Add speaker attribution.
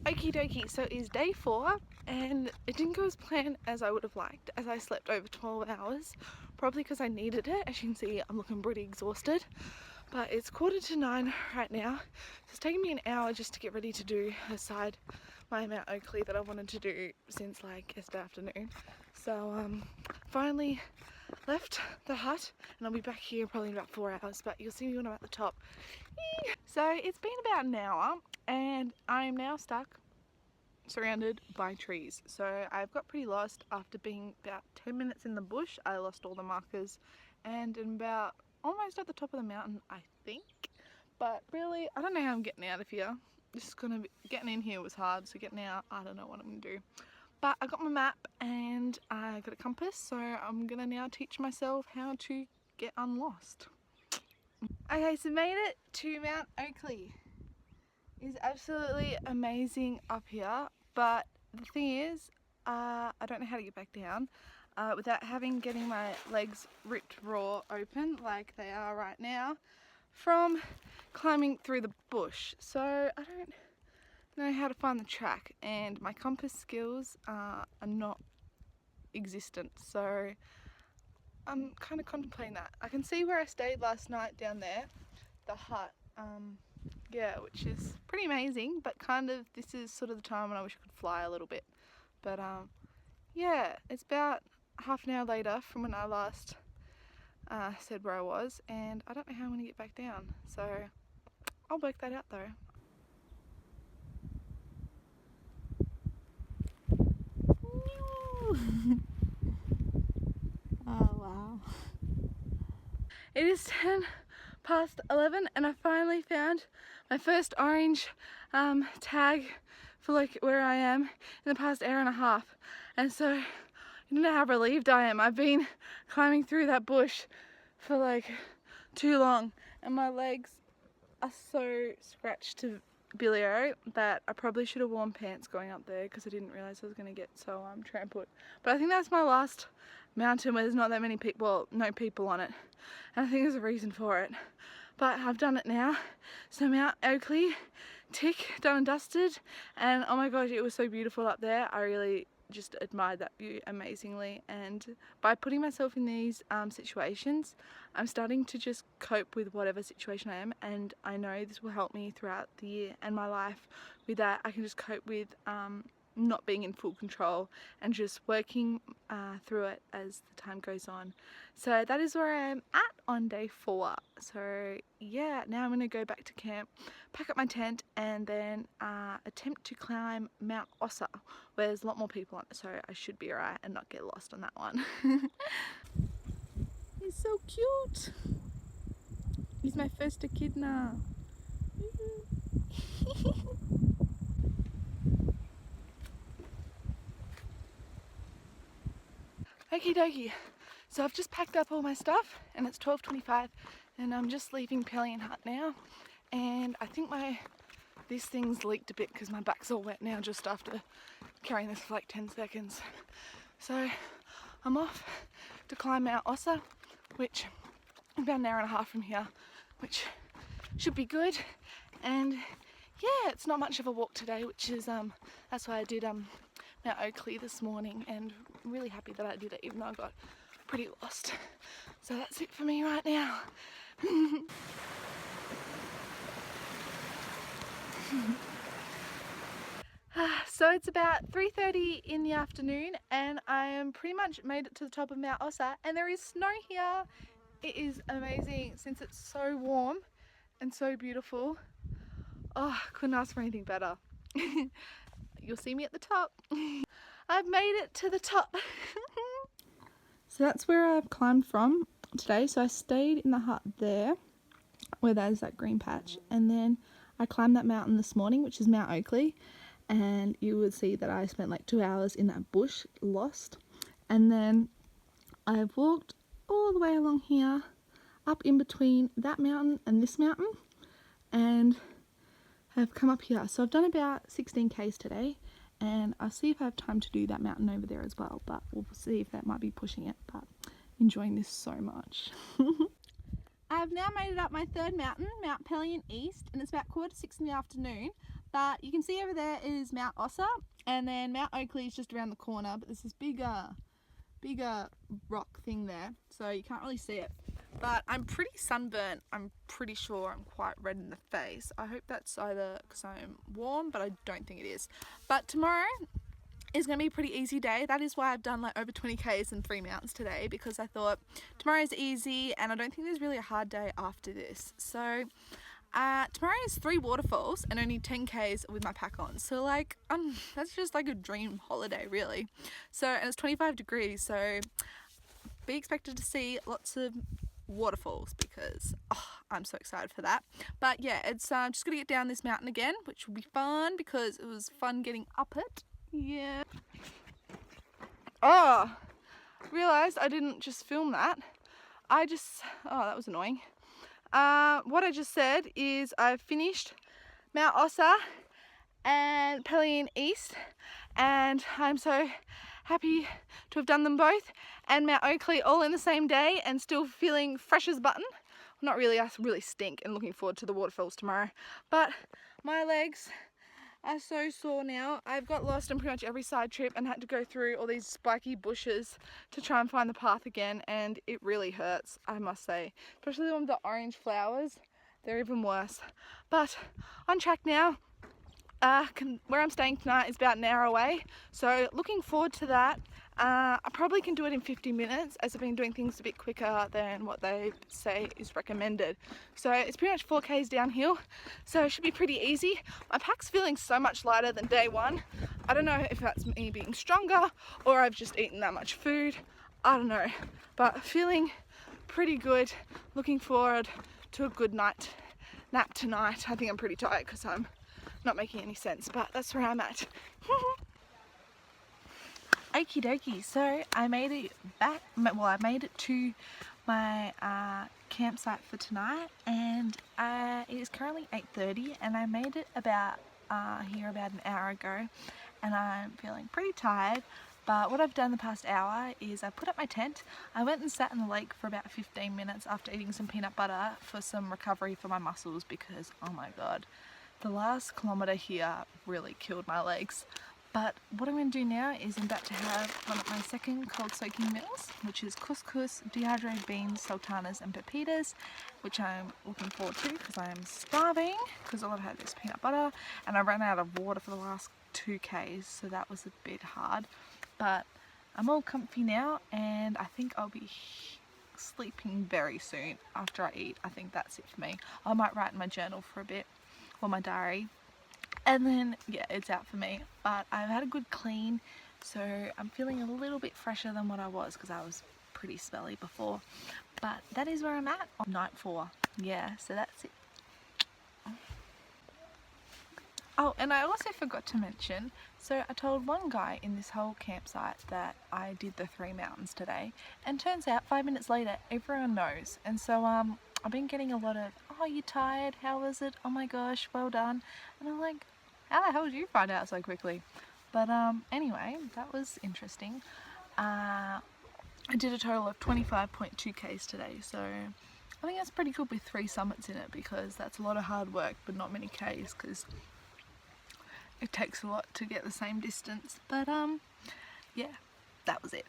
Speaker 1: Okie dokie, so it is day 4 and it didn't go as planned as I would have liked, as I slept over 12 hours, probably because I needed it. As you can see, I'm looking pretty exhausted, but it's 8:45 right now, so it's taken me an hour just to get ready to do the side my Mount Oakleigh that I wanted to do since like yesterday afternoon. So finally left the hut and I'll be back here probably in about 4 hours, but you'll see me when I'm at the top. So it's been about an hour and I'm now stuck surrounded by trees. So I've got pretty lost after being about 10 minutes in the bush. I lost all the markers and in about almost at the top of the mountain, I think. But really, I don't know how I'm getting out of here. Getting in here was hard, so getting out, I don't know what I'm gonna do. But I got my map and I got a compass, so I'm gonna now teach myself how to get unlost. Okay, so made it to Mount Oakleigh. It's absolutely amazing up here, but the thing is, I don't know how to get back down without getting my legs ripped raw open like they are right now from climbing through the bush. So I don't know how to find the track, and my compass skills are not existent, so I'm kind of contemplating that. I can see where I stayed last night down there, the hut, yeah, which is pretty amazing, but kind of this is sort of the time when I wish I could fly a little bit. But yeah, it's about half an hour later from when I last said where I was, and I don't know how I'm going to get back down, so I'll work that out though.
Speaker 2: Oh wow.
Speaker 1: It is 10:11 and I finally found my first orange tag for like where I am in the past hour and a half, and so you don't know how relieved I am. I've been climbing through that bush for like too long and my legs are so scratched to bilio that I probably should have worn pants going up there because I didn't realize I was going to get so trampled. But I think that's my last mountain where there's not that many people, well, no people on it, and I think there's a reason for it. But I've done it now, so Mount Oakleigh, tick, done and dusted, and oh my gosh, it was so beautiful up there. I really just admired that view amazingly, and by putting myself in these situations, I'm starting to just cope with whatever situation I am, and I know this will help me throughout the year and my life. With that, I can just cope with not being in full control and just working through it as the time goes on. So that is where I am at on day 4. So yeah, now I'm going to go back to camp, pack up my tent, and then attempt to climb Mount OSSA, where there's a lot more people on it, so I should be alright and not get lost on that one. He's so cute. He's my first echidna. Okie dokie, so I've just packed up all my stuff and it's 12:25 and I'm just leaving Pelion Hut now, and I think this thing's leaked a bit because my back's all wet now just after carrying this for like 10 seconds. So I'm off to climb Mount OSSA, which is about an hour and a half from here, which should be good. And yeah, it's not much of a walk today, which is that's why I did Mount Oakleigh this morning, and I'm really happy that I did it even though I got pretty lost. So that's it for me right now. So it's about 3:30 in the afternoon and I am pretty much made it to the top of Mount OSSA, and there is snow here. It is amazing since it's so warm and so beautiful. Oh, couldn't ask for anything better. You'll see me at the top. I've made it to the top. So that's where I've climbed from today. So I stayed in the hut there where there's that green patch, and then I climbed that mountain this morning, which is Mount Oakleigh, and you would see that I spent like 2 hours in that bush lost, and then I've walked all the way along here up in between that mountain and this mountain and have come up here. So I've done about 16 k's today, and I'll see if I have time to do that mountain over there as well, but we'll see if that might be pushing it. But enjoying this so much. I've now made it up my third mountain, Mount Pelion East, and it's about 5:45 in the afternoon, But you can see over there is Mount OSSA, and then Mount Oakleigh is just around the corner, but there's this bigger rock thing there, so you can't really see it. But I'm pretty sunburnt. I'm pretty sure I'm quite red in the face. I hope that's either because I'm warm, but I don't think it is. But tomorrow is going to be a pretty easy day. That is why I've done like over 20 k's and 3 mountains today, because I thought tomorrow's easy and I don't think there's really a hard day after this. So tomorrow is 3 waterfalls and only 10 k's with my pack on. So like that's just like a dream holiday really. So, and it's 25 degrees, so be expected to see lots of waterfalls because I'm so excited for that. But yeah, it's just gonna get down this mountain again, which will be fun because it was fun getting up it. Yeah. Oh, realized I didn't just film that. Oh, that was annoying. What I just said is I've finished Mount OSSA and Pelion East, and I'm so happy to have done them both, and Mount Oakleigh all in the same day and still feeling fresh as a button. Well, not really, I really stink and looking forward to the waterfalls tomorrow. But my legs are so sore now. I've got lost on pretty much every side trip and had to go through all these spiky bushes to try and find the path again, and it really hurts, I must say. Especially the one with the orange flowers, they're even worse. But on track now. Where I'm staying tonight is about an hour away, so looking forward to that. I probably can do it in 50 minutes as I've been doing things a bit quicker than what they say is recommended. So it's pretty much 4 k's downhill, so it should be pretty easy. My pack's feeling so much lighter than day one. I don't know if that's me being stronger or I've just eaten that much food. I don't know, but feeling pretty good. Looking forward to a good nap tonight. I think I'm pretty tired because I'm not making any sense, but that's where I'm at. Okie dokie, so I made it back, well I made it to my campsite for tonight, and it is currently 8:30 and I made it about here about an hour ago, and I'm feeling pretty tired. But what I've done the past hour is I put up my tent. I went and sat in the lake for about 15 minutes after eating some peanut butter for some recovery for my muscles, because oh my god, the last kilometre here really killed my legs. But what I'm going to do now is I'm about to have one of my second cold soaking meals, which is couscous, dehydrated beans, sultanas and pepitas, which I'm looking forward to because I am starving, because all I've had is peanut butter and I ran out of water for the last 2 k's, so that was a bit hard. But I'm all comfy now and I think I'll be sleeping very soon after I eat. I think that's it for me. I might write in my journal for a bit, or my diary, and then yeah, it's out for me. But I've had a good clean, so I'm feeling a little bit fresher than what I was, because I was pretty smelly before. But that is where I'm at on night 4. Yeah, so that's it. Oh, and I also forgot to mention, so I told one guy in this whole campsite that I did the 3 mountains today, and turns out 5 minutes later everyone knows. And so I've been getting a lot of, oh, you tired? How was it? Oh my gosh, well done. And I'm like, how the hell did you find out so quickly? But anyway, that was interesting. I did a total of 25.2 k's today, so I think that's pretty good with 3 summits in it, because that's a lot of hard work but not many k's, because it takes a lot to get the same distance. But yeah, that was it.